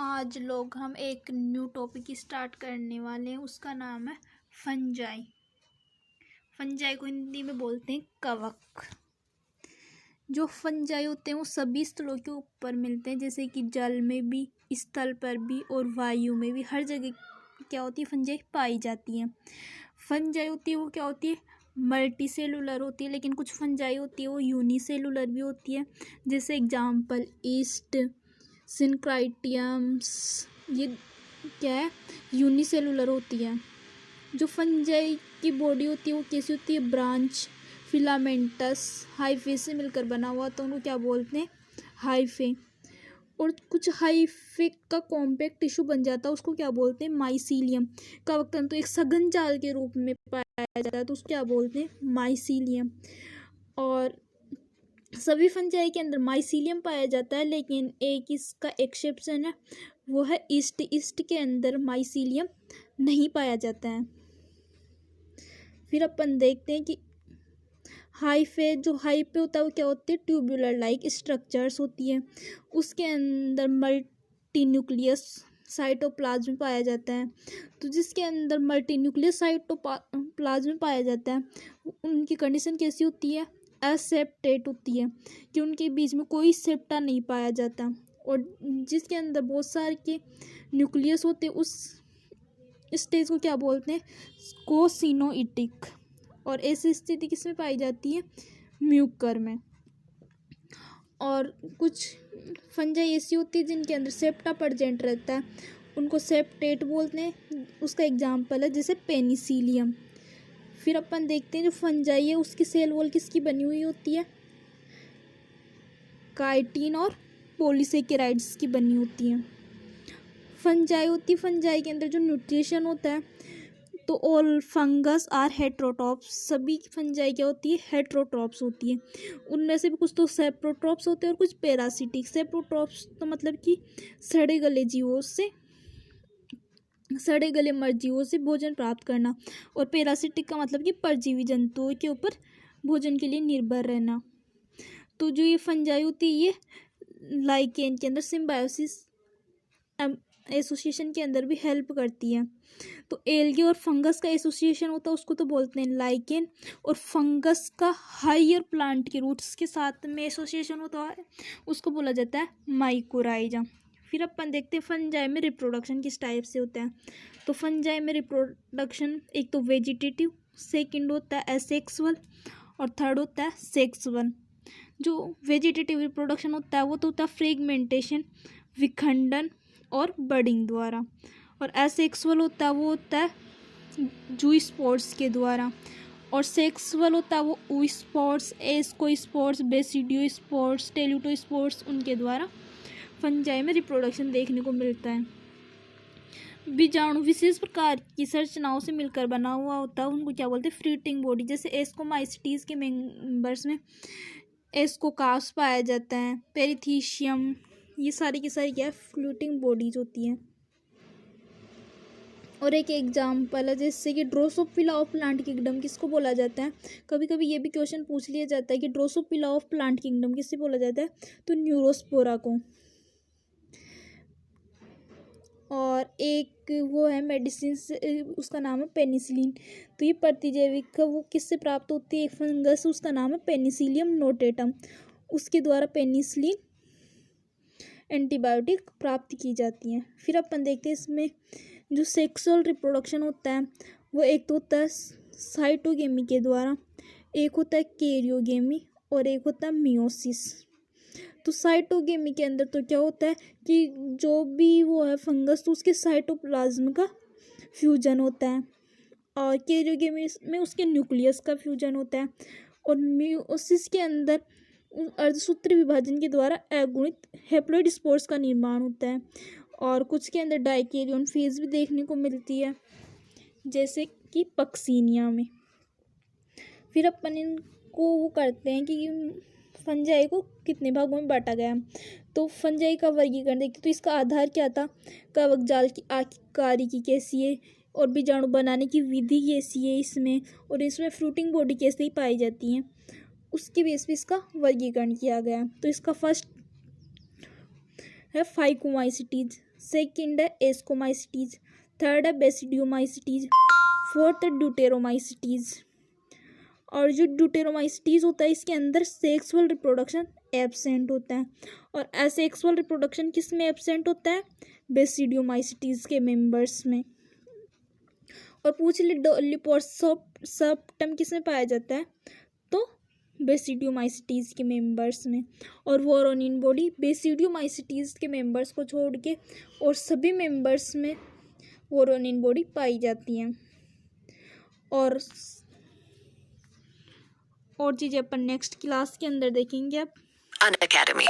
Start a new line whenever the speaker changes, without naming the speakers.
आज लोग हम एक न्यू टॉपिक स्टार्ट करने वाले हैं। उसका नाम है फंजाई। फंजाई को हिंदी में बोलते हैं कवक। जो फंजाई होते हैं वो सभी स्थलों के ऊपर मिलते हैं, जैसे कि जल में भी, स्थल पर भी और वायु में भी। हर जगह क्या होती है, फंजाई पाई जाती है। फंजाई होती है वो क्या होती है, मल्टी सेलुलर होती है, लेकिन कुछ फंजाई होती है वो यूनिसेलुलर भी होती है। जैसे एग्जाम्पल ईस्ट, सिनक्राइटियम्स, ये क्या है, यूनिसेलुलर होती है। जो फंजाई की बॉडी होती है वो कैसी होती है, ब्रांच, फिलामेंटस, हाइफे से मिलकर बना हुआ, तो उनको क्या बोलते हैं, हाइफे। और कुछ हाइफे का कॉम्पैक्ट टिश्यू बन जाता है, उसको क्या बोलते हैं, माइसीलियम। कवक तंतु एक सघन जाल के रूप में पाया जाता है, तो उसको क्या बोलते हैं, माइसीलियम। और सभी फंजाई के अंदर माइसीलियम पाया जाता है, लेकिन एक इसका एक्सेप्शन है, वो है ईस्ट। ईस्ट के अंदर माइसीलियम नहीं पाया जाता है। फिर अपन देखते हैं कि हाइफे, जो हाइफे होता है वो क्या होती है, ट्यूबुलर लाइक स्ट्रक्चर्स होती है। उसके अंदर मल्टी न्यूक्लियस साइटोप्लाज्म पाया जाता है। तो जिसके अंदर मल्टी न्यूक्लियस साइटोप्लाज्म पाया जाता है, उनकी कंडीशन कैसी होती है, एसेप्टेट होती है, कि उनके बीच में कोई सेप्टा नहीं पाया जाता। और जिसके अंदर बहुत सारे के न्यूक्लियस होते हैं, उस स्टेज को क्या बोलते हैं, कोसिनोइटिक। और ऐसी स्थिति किसमें पाई जाती है, म्यूकर में। और कुछ फंजाई ऐसी होती है जिनके अंदर सेप्टा प्रेजेंट रहता है, उनको सेप्टेट बोलते हैं। उसका एग्जाम्पल है जैसे पेनिसिलियम। फिर अपन देखते हैं जो फंजाई है उसकी सेल वॉल किसकी बनी हुई होती है, काइटिन और पॉलीसेकेराइड्स की बनी होती है। फंजाई होती है, फंजाई के अंदर जो न्यूट्रिशन होता है, तो ऑल फंगस आर हेट्रोट्रॉप्स। सभी फंजाई क्या होती है, हेट्रोट्रॉप्स होती है। उनमें से भी कुछ तो सेप्रोट्रॉप्स होते हैं और कुछ पैरासिटिक। सेप्रोट्रॉप्स तो मतलब कि सड़े गले जीवों से, सड़े गले मर जीवों से भोजन प्राप्त करना। और पैरासिटिक का मतलब कि परजीवी जंतुओं के ऊपर भोजन के लिए निर्भर रहना। तो जो ये फंजाई होती है ये लाइकेन के अंदर सिम्बायोसिस एसोसिएशन के अंदर भी हेल्प करती है। तो एल्गे और फंगस का एसोसिएशन होता है, उसको तो बोलते हैं लाइकेन। और फंगस का हायर प्लांट के रूट्स के साथ में एसोसिएशन होता है, उसको बोला जाता है माइकोराइजा। फिर अपन देखते हैं फंजाई में रिप्रोडक्शन किस टाइप से होता है। तो फंजाई में रिप्रोडक्शन एक तो वेजिटेटिव, सेकंड होता है एसेक्सुअल और थर्ड होता है सेक्सुअल। जो वेजिटेटिव रिप्रोडक्शन होता है वो तो होता है फ्रेगमेंटेशन, विखंडन और बडिंग द्वारा। और एसेक्सुअल होता है वो होता है जू स्पोर्स के द्वारा। और सेक्सुअल होता है वो oospores, ascospores, basidiospores, teleutospores, उनके द्वारा फंजाई में रिप्रोडक्शन देखने को मिलता है। बीजाणु विशेष प्रकार की संरचनाओं से मिलकर बना हुआ होता है, उनको क्या बोलते हैं, फ्रूटिंग बॉडी। जैसे एस्कोमाइसिटीज के मेंबर्स में एस्कोकार्प्स पाया जाता है, पेरिथीशियम, ये सारी की सारी क्या है, फ्लूटिंग बॉडीज होती हैं। और एक एग्जाम्पल है जैसे कि ड्रोसोफिला ऑफ प्लांट किंगडम किसको बोला जाता है। कभी कभी ये भी क्वेश्चन पूछ लिया जाता है कि ड्रोसोफिला ऑफ प्लांट किंगडम किससे बोला जाता है, तो न्यूरोस्पोरा को। और एक वो है मेडिसिन से, उसका नाम है पेनिसिलिन। तो ये प्रतिजैविक वो किससे प्राप्त होती है, एक फंगस, उसका नाम है पेनिसिलियम नोटेटम, उसके द्वारा पेनिसिलिन एंटीबायोटिक प्राप्त की जाती है। फिर अपन देखते हैं इसमें जो सेक्सुअल रिप्रोडक्शन होता है वो एक तो होता है साइटोगेमी के द्वारा, एक होता है कैरियोगेमी और एक होता है मियोसिस। तो साइटोगेमी के अंदर तो क्या होता है कि जो भी वो है फंगस, तो उसके साइटोप्लाज्म का फ्यूजन होता है। और कैरियोगेमी में उसके न्यूक्लियस का फ्यूजन होता है। और मियोसिस के अंदर अर्धसूत्री विभाजन के द्वारा अगुणित हैप्लॉइड स्पोर्स का निर्माण होता है। और कुछ के अंदर डाइकैरियन फेज भी देखने को मिलती है, जैसे कि पक्सीनिया में। फिर अपन इनको वो करते हैं कि फंजाई को कितने भागों में बांटा गया। तो फंजाई का वर्गीकरण देखते तो इसका आधार क्या था, कवक जाल की आकारिकी कैसी है और बीजाणु बनाने की विधि कैसी है इसमें, और इसमें फ्रूटिंग बॉडी कैसे ही पाई जाती है, उसकी बेस पे इसका वर्गीकरण किया गया। तो इसका फर्स्ट है फाइकोमाइसिटीज, सेकंड है एस्कोमाइसिटीज, थर्ड है बेसिडियोमाइसिटीज, फोर्थ है ड्यूटेरोमाइसिटीज। और जो ड्यूटेरोमाइसिटीज होता है इसके अंदर सेक्सुअल रिप्रोडक्शन एब्सेंट होता है। और असेक्सुअल रिप्रोडक्शन किस में एब्सेंट होता है? बेसिडियोमाइसिटीज के मेंबर्स में। और पूछ ले लिपोसर्पटम किस में पाया जाता है? तो बेसिडियोमाइसिटीज के मेंबर्स में। और वोरोनिन बॉडी बेसिडियोमाइसिटीज के मेंबर्स को छोड़ के और सभी मेंबर्स में वोरोनिन बॉडी पाई जाती है। और चीज़ें अपन नेक्स्ट क्लास के अंदर देखेंगे अब।
Unacademy.